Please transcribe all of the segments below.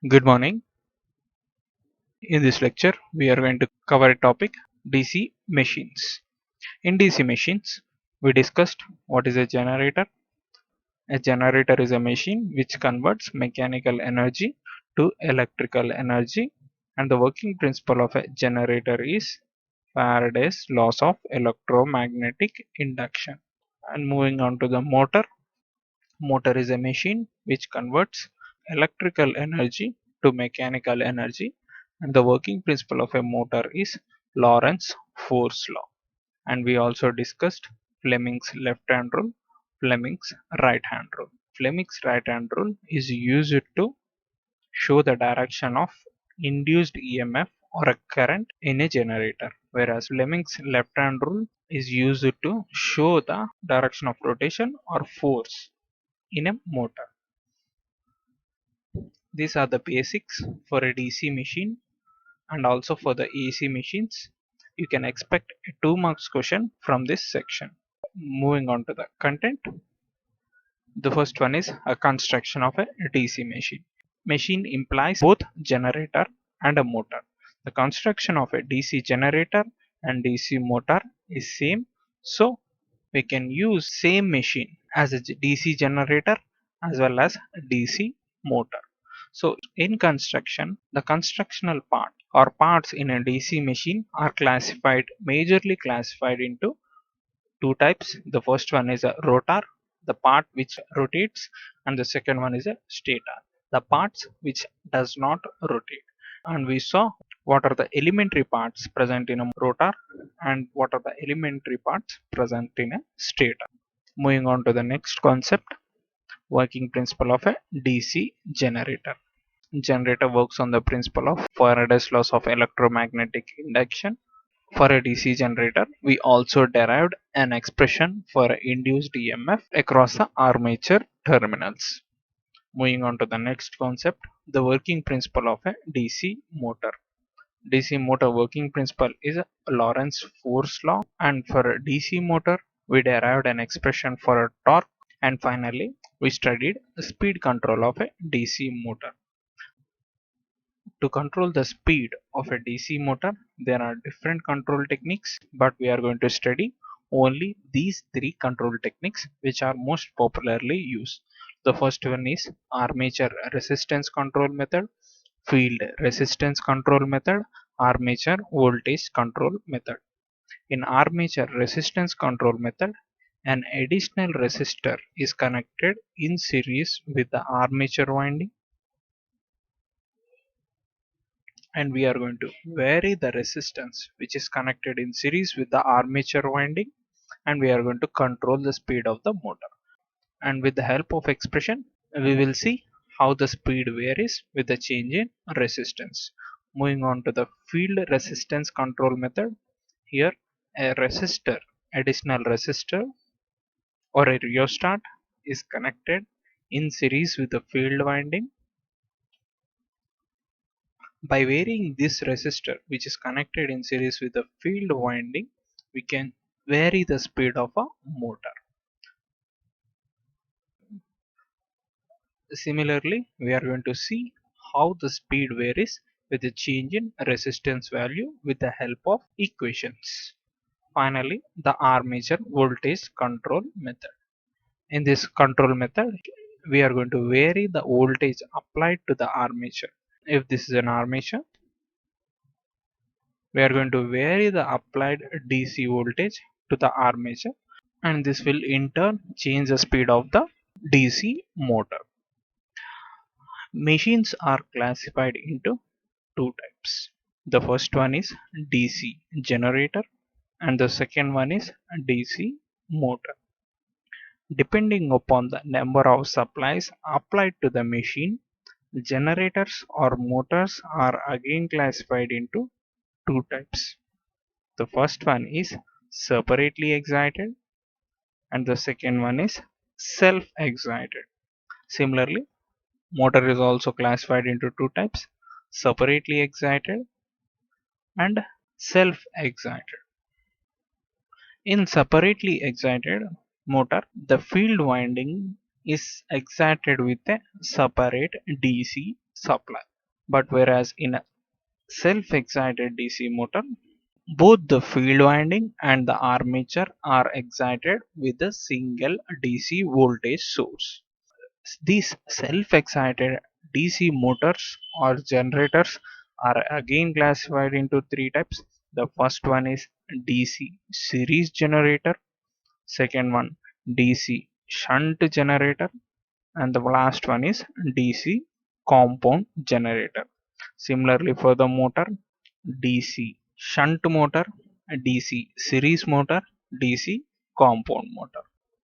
Good morning. In this lecture, we are going to cover a topic DC machines. In DC machines, we discussed what is a generator. A generator is a machine which converts mechanical energy to electrical energy, and the working principle of a generator is Faraday's laws of electromagnetic induction. And moving on to the motor. Motor is a machine which converts electrical energy to mechanical energy, and the working principle of a motor is Lorentz force law. And we also discussed Fleming's left hand rule, Fleming's right hand rule. Fleming's right hand rule is used to show the direction of induced EMF or a current in a generator, whereas Fleming's left hand rule is used to show the direction of rotation or force in a motor. These are the basics for a DC machine, and also for the AC machines. You can expect a 2 marks question from this section. Moving on to the content. The first one is a construction of a DC machine. Machine implies both generator and a motor. The construction of a DC generator and DC motor is same, so we can use same machine as a DC generator as well as a DC motor. So in construction, the constructional part or parts in a DC machine are majorly classified into two types. The first one is a rotor, the part which rotates, and the second one is a stator, the parts which does not rotate. And we saw what are the elementary parts present in a rotor and what are the elementary parts present in a stator. Moving on to the next concept, working principle of a DC generator. Generator works on the principle of Faraday's laws of electromagnetic induction. For a DC generator, we also derived an expression for induced EMF across the armature terminals. Moving on to the next concept, the working principle of a DC motor. DC motor working principle is a Lorentz force law, and for a DC motor, we derived an expression for a torque, and finally, we studied the speed control of a DC motor. To control the speed of a DC motor, there are different control techniques, but we are going to study only these three control techniques which are most popularly used. The first one is armature resistance control method, field resistance control method, armature voltage control method. In armature resistance control method, an additional resistor is connected in series with the armature winding, and we are going to vary the resistance which is connected in series with the armature winding, and we are going to control the speed of the motor. And with the help of expression, we will see how the speed varies with the change in resistance. Moving on to the field resistance control method, here a additional resistor or a rheostat is connected in series with the field winding. By varying this resistor which is connected in series with the field winding, we can vary the speed of a motor. Similarly, we are going to see how the speed varies with the change in resistance value with the help of equations. Finally, the armature voltage control method. In this control method, we are going to vary the voltage applied to the armature. If this is an armature, we are going to vary the applied DC voltage to the armature, and this will in turn change the speed of the DC motor. Machines are classified into two types. The first one is DC generator and the second one is DC motor. Depending upon the number of supplies applied to the machine, generators or motors are again classified into two types. The first one is separately excited and the second one is self-excited. Similarly, motor is also classified into two types, separately excited and self-excited. In separately excited motor, the field winding is excited with a separate DC supply. But whereas in a self-excited DC motor, both the field winding and the armature are excited with a single DC voltage source. These self-excited DC motors or generators are again classified into three types. The first one is DC series generator, second one DC shunt generator, and the last one is DC compound generator. Similarly for the motor, DC shunt motor, DC series motor, DC compound motor.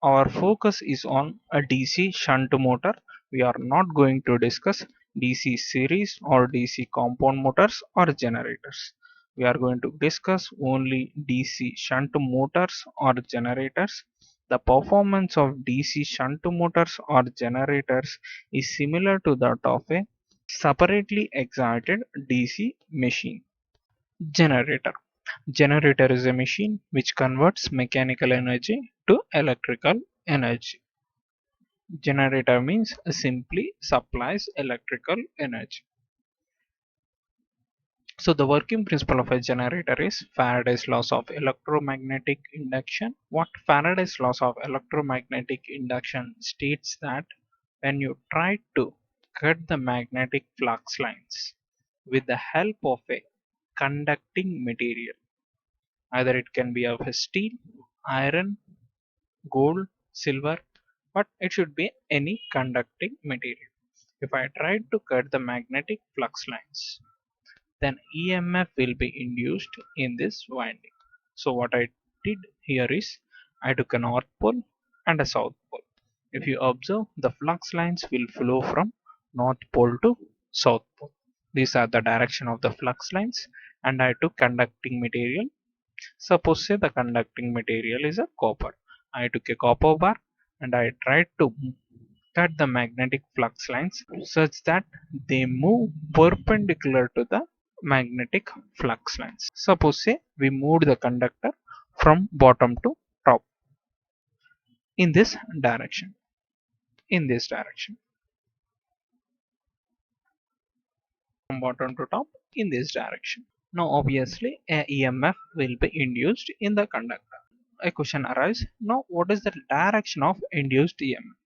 Our focus is on a DC shunt motor. We are not going to discuss DC series or DC compound motors or generators. We are going to discuss only DC shunt motors or generators. The performance of DC shunt motors or generators is similar to that of a separately excited DC machine. Generator. Generator is a machine which converts mechanical energy to electrical energy. Generator means simply supplies electrical energy. So the working principle of a generator is Faraday's laws of electromagnetic induction. What Faraday's laws of electromagnetic induction states that when you try to cut the magnetic flux lines with the help of a conducting material, either it can be of steel, iron, gold, silver, but it should be any conducting material. If I try to cut the magnetic flux lines, then EMF will be induced in this winding. So what I did here is I took a north pole and a south pole. If you observe, the flux lines will flow from north pole to south pole. These are the direction of the flux lines, and I took conducting material. Suppose say the conducting material is a copper. I took a copper bar and I tried to cut the magnetic flux lines such that they move perpendicular to the magnetic flux lines. Suppose say we moved the conductor from bottom to top in this direction. In this direction. From bottom to top in this direction. Now obviously a EMF will be induced in the conductor. A question arises, now what is the direction of induced EMF?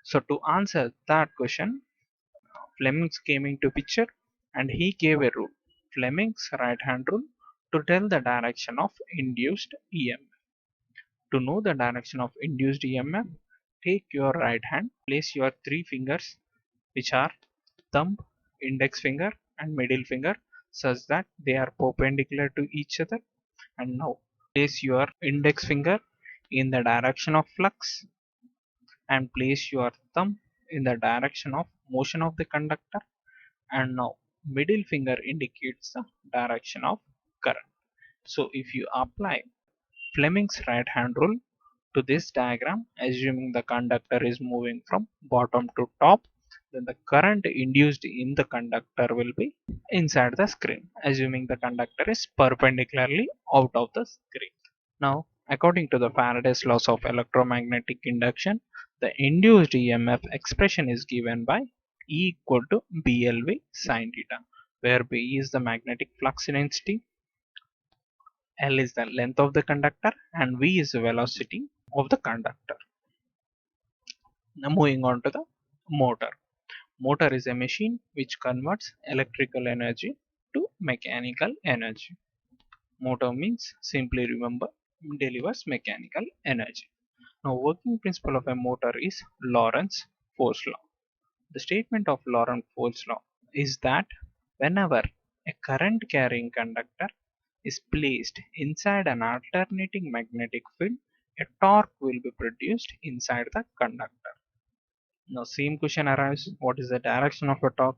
So to answer that question, Fleming came into picture and he gave a rule, Fleming's right hand rule, to tell the direction of induced EMF. To know the direction of induced EMF, take your right hand, place your three fingers which are thumb, index finger and middle finger such that they are perpendicular to each other, and now place your index finger in the direction of flux and place your thumb in the direction of motion of the conductor, and now middle finger indicates the direction of current. So if you apply Fleming's right hand rule to this diagram, assuming the conductor is moving from bottom to top, then the current induced in the conductor will be inside the screen, assuming the conductor is perpendicularly out of the screen. Now, according to the Faraday's laws of electromagnetic induction, the induced EMF expression is given by E equal to BLV sin theta, where B is the magnetic flux density, L is the length of the conductor, and V is the velocity of the conductor. Now moving on to the motor. Motor is a machine which converts electrical energy to mechanical energy. Motor means, simply remember, delivers mechanical energy. Now working principle of a motor is Lorentz force law. The statement of Lorentz force law is that whenever a current carrying conductor is placed inside an alternating magnetic field, a torque will be produced inside the conductor. Now same question arises, what is the direction of a torque?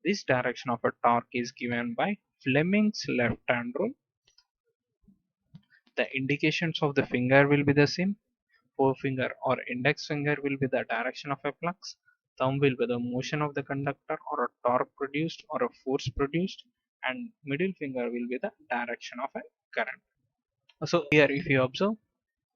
This direction of a torque is given by Fleming's left hand rule. The indications of the finger will be the same. Forefinger or index finger will be the direction of a flux. Thumb will be the motion of the conductor or a torque produced or a force produced, and middle finger will be the direction of a current. So here if you observe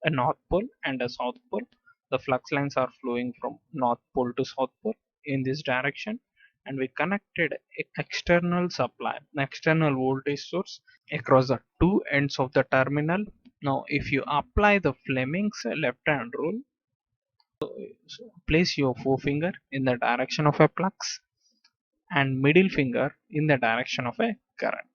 a north pole and a south pole, the flux lines are flowing from north pole to south pole in this direction, and we connected external supply, external voltage source across the two ends of the terminal. Now if you apply the Fleming's left hand rule, so place your forefinger in the direction of a flux and middle finger in the direction of a current.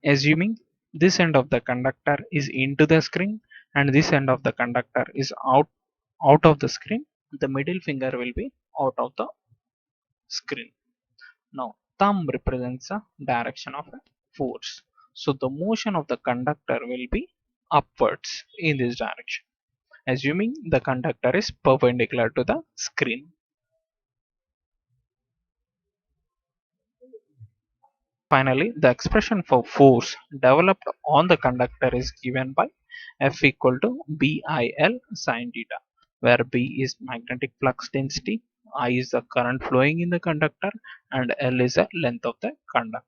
Assuming this end of the conductor is into the screen and this end of the conductor is out of the screen, the middle finger will be out of the screen. Now thumb represents the direction of a force. So the motion of the conductor will be upwards in this direction, assuming the conductor is perpendicular to the screen. Finally, the expression for force developed on the conductor is given by F equal to BIL sin theta, where B is magnetic flux density, I is the current flowing in the conductor, and L is the length of the conductor.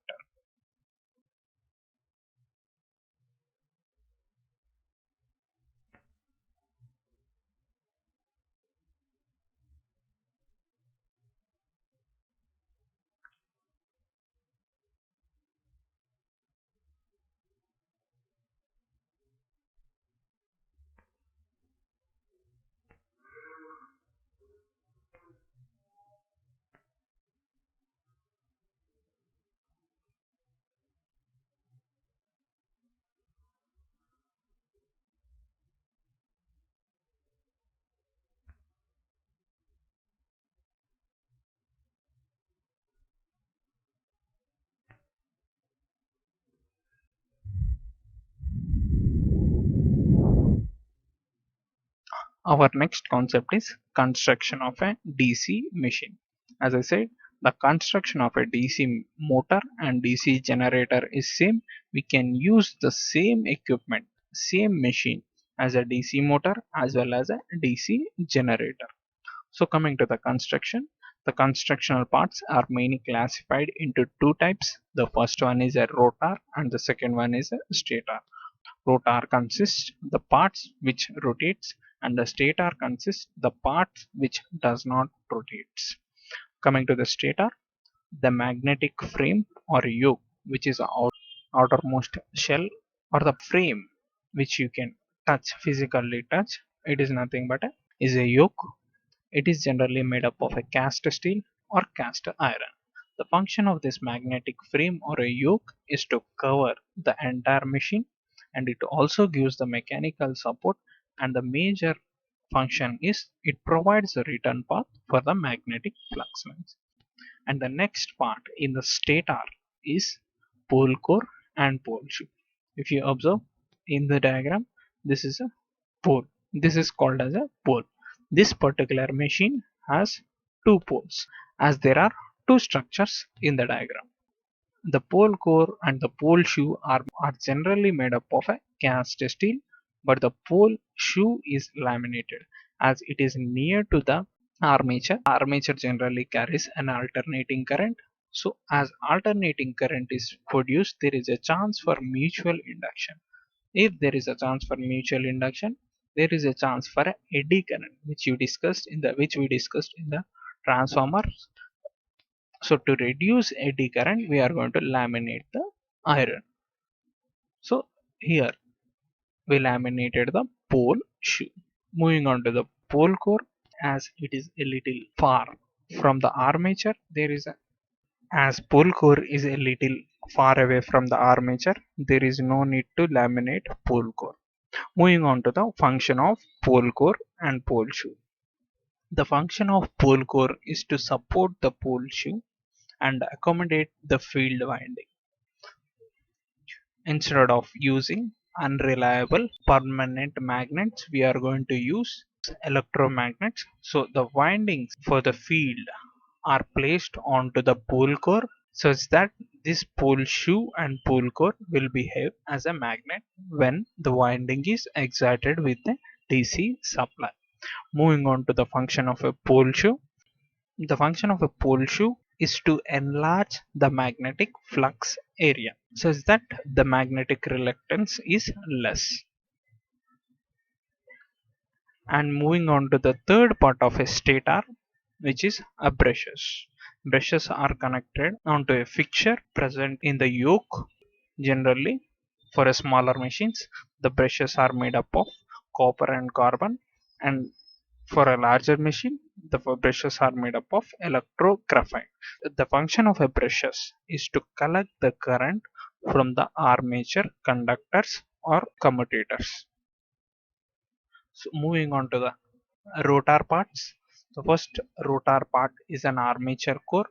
Our next concept is construction of a DC machine. As I said, the construction of a DC motor and DC generator is same. We can use the same equipment, same machine as a DC motor as well as a DC generator. So coming to the constructional parts are mainly classified into two types. The first one is a rotor and the second one is a stator. Rotor consists the parts which rotates and the stator consists the parts which does not rotates. Coming to the stator, the magnetic frame or yoke, which is the outermost shell or the frame which you can physically touch, it is nothing but is a yoke. It is generally made up of a cast steel or cast iron. The function of this magnetic frame or a yoke is to cover the entire machine, and it also gives the mechanical support, and the major function is it provides a return path for the magnetic flux lines. And the next part in the stator is pole core and pole shoe. If you observe in the diagram, this is a pole. This is called as a pole. This particular machine has two poles, as there are two structures in the diagram. The pole core and the pole shoe are generally made up of a cast steel, but the pole shoe is laminated as it is near to the armature. Armature generally carries an alternating current. So as alternating current is produced, there is a chance for mutual induction. If there is a chance for mutual induction, there is a chance for a eddy current, which we discussed in the transformer. So to reduce eddy current, we are going to laminate the iron. So here we laminated the pole shoe. Moving on to the pole core, as it is a little far from the armature, as pole core is a little far away from the armature, there is no need to laminate pole core. Moving on to the function of pole core and pole shoe. The function of pole core is to support the pole shoe and accommodate the field winding. Instead of using unreliable permanent magnets, we are going to use electromagnets. So the windings for the field are placed onto the pole core such that this pole shoe and pole core will behave as a magnet when the winding is excited with a DC supply. Moving on to the function of a pole shoe. The function of a pole shoe is to enlarge the magnetic flux area such that the magnetic reluctance is less. And moving on to the third part of a stator, which is a brushes. Brushes are connected onto a fixture present in the yoke. Generally, for a smaller machines, the brushes are made up of copper and carbon, and for a larger machine, the brushes are made up of electrographite. The function of a brushes is to collect the current from the armature conductors or commutators. So moving on to the rotor parts. The first rotor part is an armature core.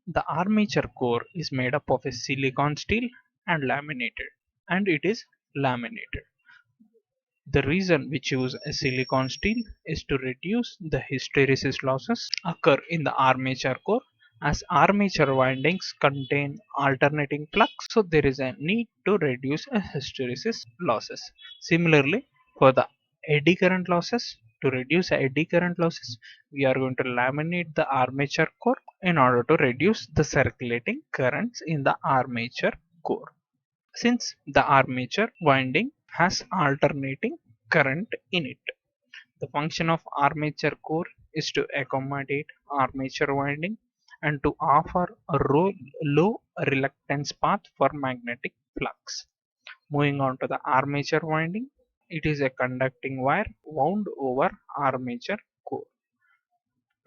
The armature core is made up of a silicon steel and laminated, and it is laminated. The reason we choose a silicon steel is to reduce the hysteresis losses occur in the armature core, as armature windings contain alternating flux, so there is a need to reduce a hysteresis losses. Similarly, for the eddy current losses, to reduce eddy current losses, we are going to laminate the armature core in order to reduce the circulating currents in the armature core. Since the armature winding has alternating current in it, the function of armature core is to accommodate armature winding and to offer a low reluctance path for magnetic flux. Moving on to the armature winding, it is a conducting wire wound over armature core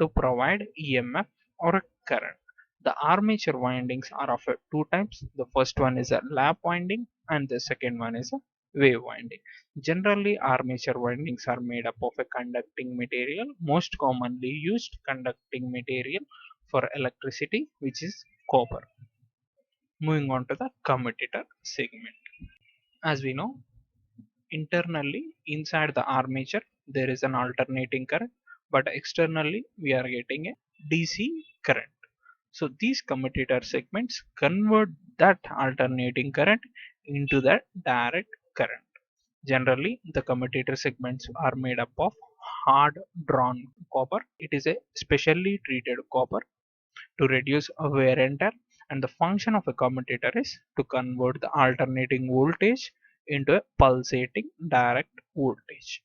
to provide EMF or a current. The armature windings are of two types. The first one is a lap winding and the second one is a wave winding. Generally, armature windings are made up of a conducting material, most commonly used conducting material for electricity, which is copper. Moving on to the commutator segment. As we know, internally inside the armature there is an alternating current, but externally we are getting a DC current. So these commutator segments convert that alternating current into the direct current. Generally, the commutator segments are made up of hard drawn copper. It is a specially treated copper to reduce wear and tear, and the function of a commutator is to convert the alternating voltage into a pulsating direct voltage.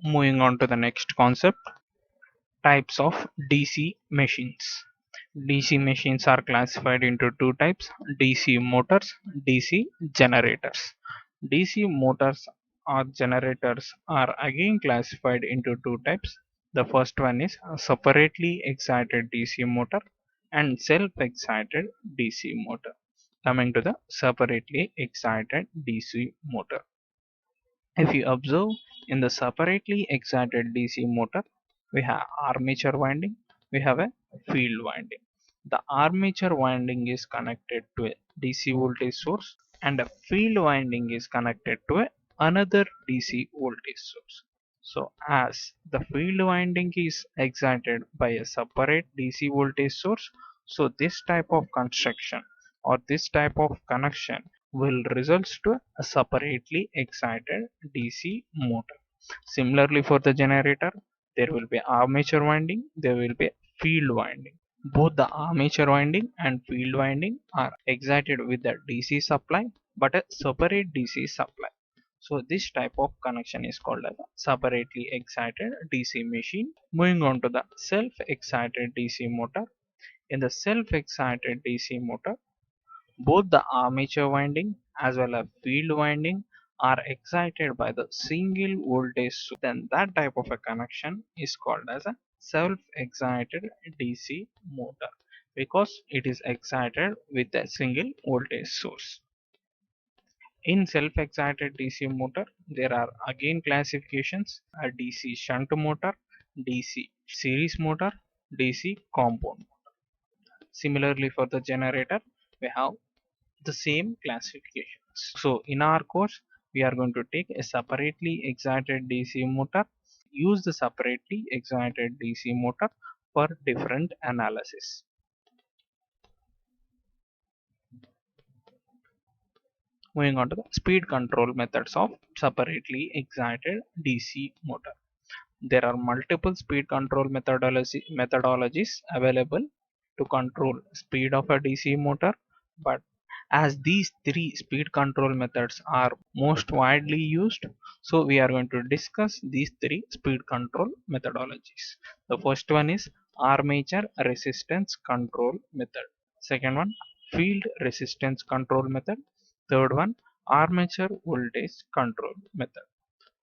Moving on to the next concept, types of DC machines. DC machines are classified into two types: DC motors, DC generators. DC motors or generators are again classified into two types. The first one is a separately excited DC motor and self-excited DC motor. Coming to the separately excited DC motor. If you observe, in the separately excited DC motor, we have armature winding, we have a field winding. The armature winding is connected to a DC voltage source and a field winding is connected to another DC voltage source. So as the field winding is excited by a separate DC voltage source, so this type of construction or this type of connection will result to a separately excited DC motor. Similarly, for the generator, there will be armature winding, there will be field winding. Both the armature winding and field winding are excited with the DC supply, but a separate DC supply. So this type of connection is called as a separately excited DC machine. Moving on to the self-excited DC motor. In the self-excited DC motor, both the armature winding as well as field winding are excited by the single voltage source. Then that type of a connection is called as a self-excited DC motor because it is excited with a single voltage source. In self-excited DC motor, there are again classifications: a DC shunt motor, DC series motor, DC compound. Similarly, for the generator, we have the same classification. So in our course, we are going to take a separately excited DC motor, use the separately excited DC motor for different analysis. Moving on to the speed control methods of separately excited DC motor. There are multiple speed control methodologies available to control speed of a DC motor, but as these three speed control methods are most widely used, so we are going to discuss these three speed control methodologies. The first one is armature resistance control method. Second one, field resistance control method. Third one, armature voltage control method.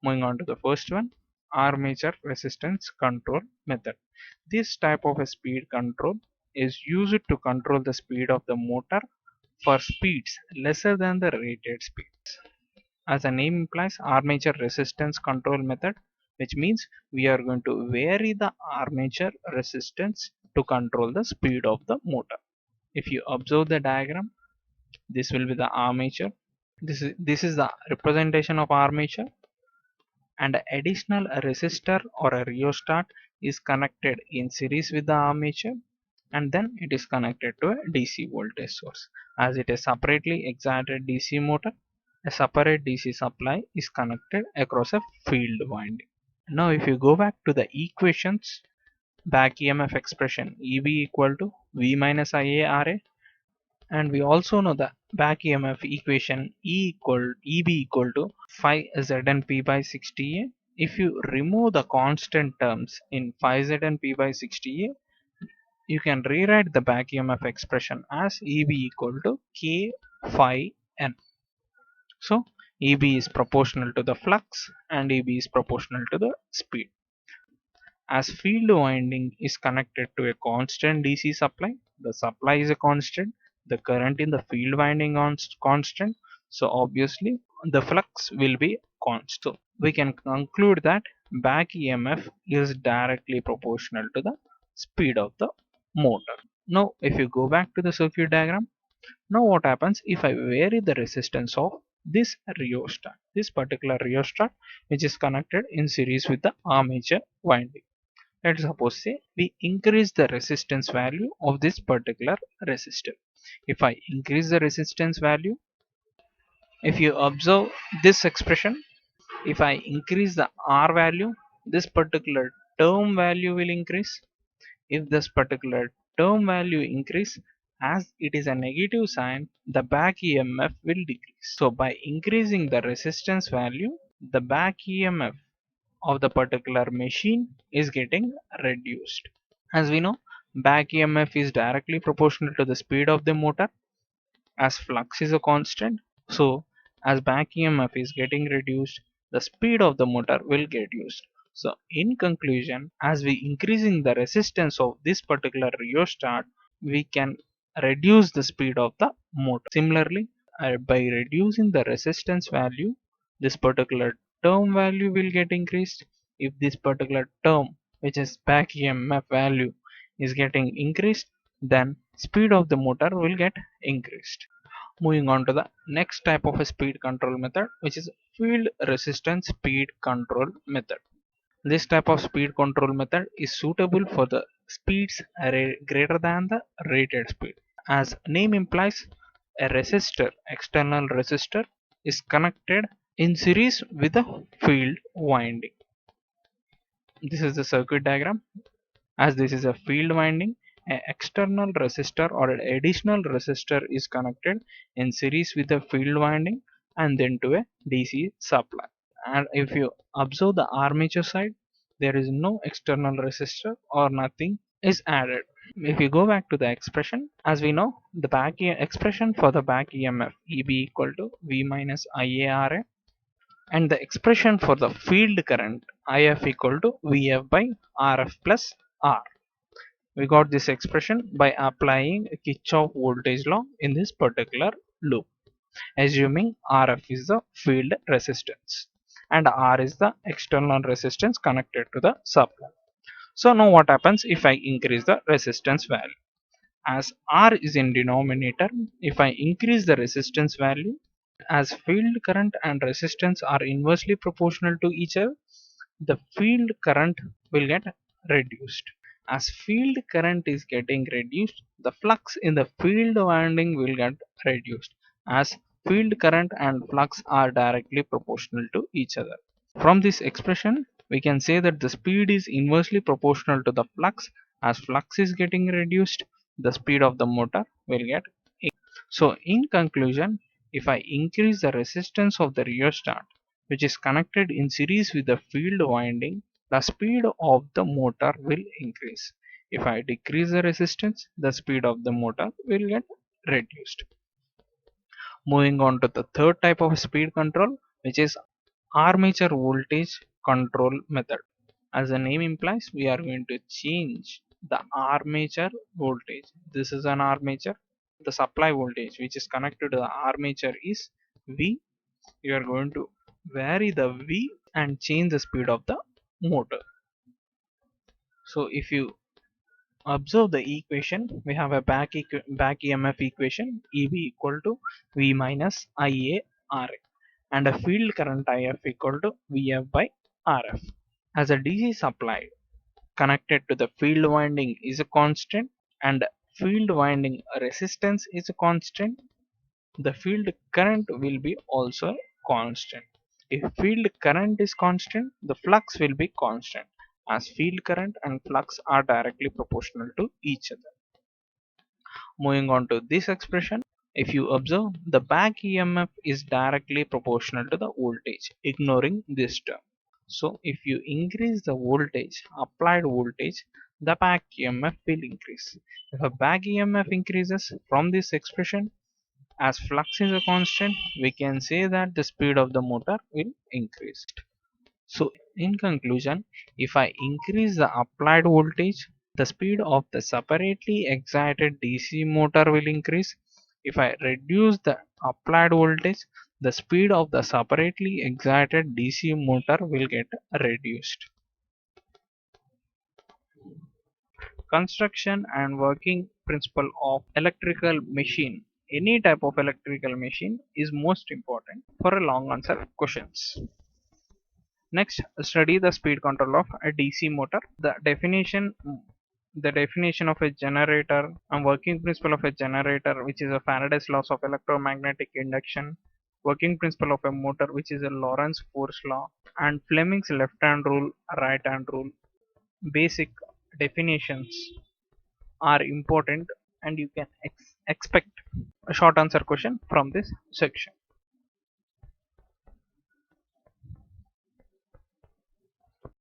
Moving on to the first one, armature resistance control method. This type of a speed control is used to control the speed of the motor for speeds lesser than the rated speeds. As the name implies, armature resistance control method, which means we are going to vary the armature resistance to control the speed of the motor. If you observe the diagram, this will be the armature. This is the representation of armature, and an additional resistor or a rheostat is connected in series with the armature, and then it is connected to a DC voltage source. As it is separately excited DC motor, a separate DC supply is connected across a field winding. Now if you go back to the equations, back EMF expression EB equal to V minus IaRa, and we also know the back EMF equation EB equal to phi ZNP by 60A. If you remove the constant terms in phi ZNP by 60A, you can rewrite the back EMF expression as EB equal to K phi N. So EB is proportional to the flux and EB is proportional to the speed. As field winding is connected to a constant DC supply, the supply is a constant, the current in the field winding is constant, so obviously the flux will be constant. So we can conclude that back EMF is directly proportional to the speed of the motor. Now if you go back to the circuit diagram, now what happens if I vary the resistance of this rheostat, this particular rheostat which is connected in series with the armature winding. Let's suppose say we increase the resistance value of this particular resistor. If I increase the resistance value, if you observe this expression, if I increase the R value, this particular term value will increase. If this particular term value increase, as it is a negative sign, the back EMF will decrease. So by increasing the resistance value, the back EMF of the particular machine is getting reduced. As we know, back EMF is directly proportional to the speed of the motor, as flux is a constant. So as back EMF is getting reduced, the speed of the motor will get reduced. So in conclusion, as we increasing the resistance of this particular rheostat, we can reduce the speed of the motor. Similarly, by reducing the resistance value, this particular term value will get increased. If this particular term, which is back EMF value, is getting increased, then speed of the motor will get increased. Moving on to the next type of a speed control method, which is field resistance speed control method. This type of speed control method is suitable for the speeds greater than the rated speed. As name implies, a resistor, external resistor, is connected in series with a field winding. This is the circuit diagram. As this is a field winding, an external resistor or an additional resistor is connected in series with a field winding and then to a DC supply. And if you observe the armature side, there is no external resistor or nothing is added. If you go back to the expression, as we know, the expression for the back EMF EB equal to V minus IaRa, and the expression for the field current IF equal to VF by RF plus R. We got this expression by applying Kirchhoff voltage law in this particular loop, assuming RF is the field resistance and R is the external resistance connected to the supply. So now what happens if I increase the resistance value? As R is in denominator, if I increase the resistance value, As field current and resistance are inversely proportional to each other, the field current will get reduced. As field current is getting reduced, the flux in the field winding will get reduced, as field current and flux are directly proportional to each other. From this expression, we can say that the speed is inversely proportional to the flux. As flux is getting reduced, the speed of the motor will get increased. So in conclusion, if I increase the resistance of the rheostat, which is connected in series with the field winding, the speed of the motor will increase. If I decrease the resistance, the speed of the motor will get reduced. Moving on to the third type of speed control, which is armature voltage control method. As the name implies, we are going to change the armature voltage. This is an armature. The supply voltage which is connected to the armature is V. You are going to vary the V and change the speed of the motor. So if you observe the equation, we have a back EMF equation, EB equal to V minus IA RA, and a field current IF equal to VF by RF. As a DC supply connected to the field winding is a constant and field winding resistance is a constant, the field current will be also constant. If field current is constant, the flux will be constant, as field current and flux are directly proportional to each other. Moving on to this expression, if you observe, the back EMF is directly proportional to the voltage, ignoring this term. So if you increase the voltage, applied voltage, the back EMF will increase. If a back EMF increases, from this expression, as flux is a constant, we can say that the speed of the motor will increase. So in conclusion, if I increase the applied voltage, the speed of the separately excited DC motor will increase. If I reduce the applied voltage, the speed of the separately excited DC motor will get reduced. Construction and working principle of electrical machine. Any type of electrical machine is most important for a long answer questions. Next, study the speed control of a DC motor. The definition of a generator and working principle of a generator, which is a Faraday's laws of electromagnetic induction, working principle of a motor, which is a Lorentz force law, and Fleming's left hand rule, right hand rule. Basic definitions are important, and you can expect a short answer question from this section.